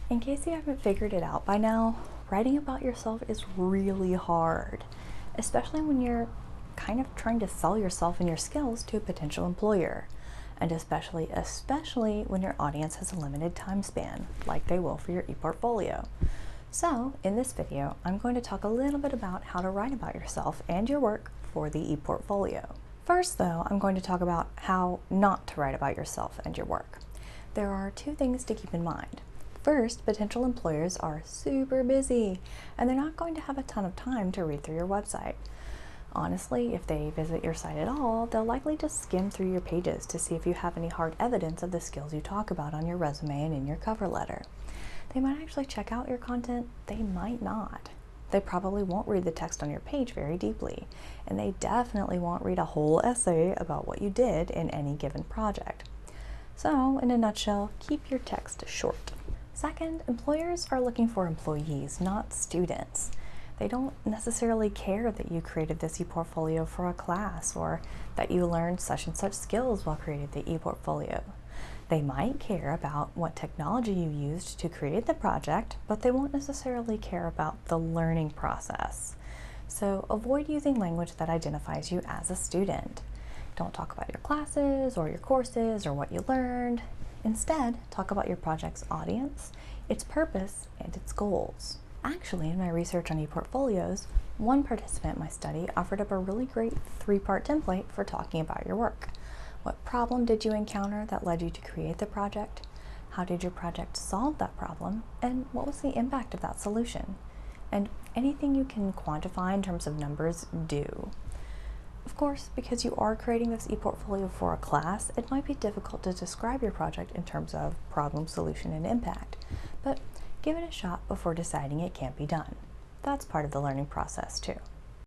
In case you haven't figured it out by now, writing about yourself is really hard, especially when you're kind of trying to sell yourself and your skills to a potential employer, and especially when your audience has a limited time span, like they will for your ePortfolio. So, in this video, I'm going to talk a little bit about how to write about yourself and your work for the ePortfolio. First, though, I'm going to talk about how not to write about yourself and your work. There are two things to keep in mind. First, potential employers are super busy, and they're not going to have a ton of time to read through your website. Honestly, if they visit your site at all, they'll likely just skim through your pages to see if you have any hard evidence of the skills you talk about on your resume and in your cover letter. They might actually check out your content, they might not. They probably won't read the text on your page very deeply, and they definitely won't read a whole essay about what you did in any given project. So, in a nutshell, keep your text short. Second, employers are looking for employees, not students. They don't necessarily care that you created this ePortfolio for a class or that you learned such and such skills while creating the ePortfolio. They might care about what technology you used to create the project, but they won't necessarily care about the learning process. So avoid using language that identifies you as a student. Don't talk about your classes or your courses or what you learned. Instead, talk about your project's audience, its purpose, and its goals. Actually, in my research on ePortfolios, one participant in my study offered up a really great three-part template for talking about your work. What problem did you encounter that led you to create the project? How did your project solve that problem? And what was the impact of that solution? And anything you can quantify in terms of numbers, do. Of course, because you are creating this ePortfolio for a class, it might be difficult to describe your project in terms of problem, solution, and impact, but give it a shot before deciding it can't be done. That's part of the learning process too.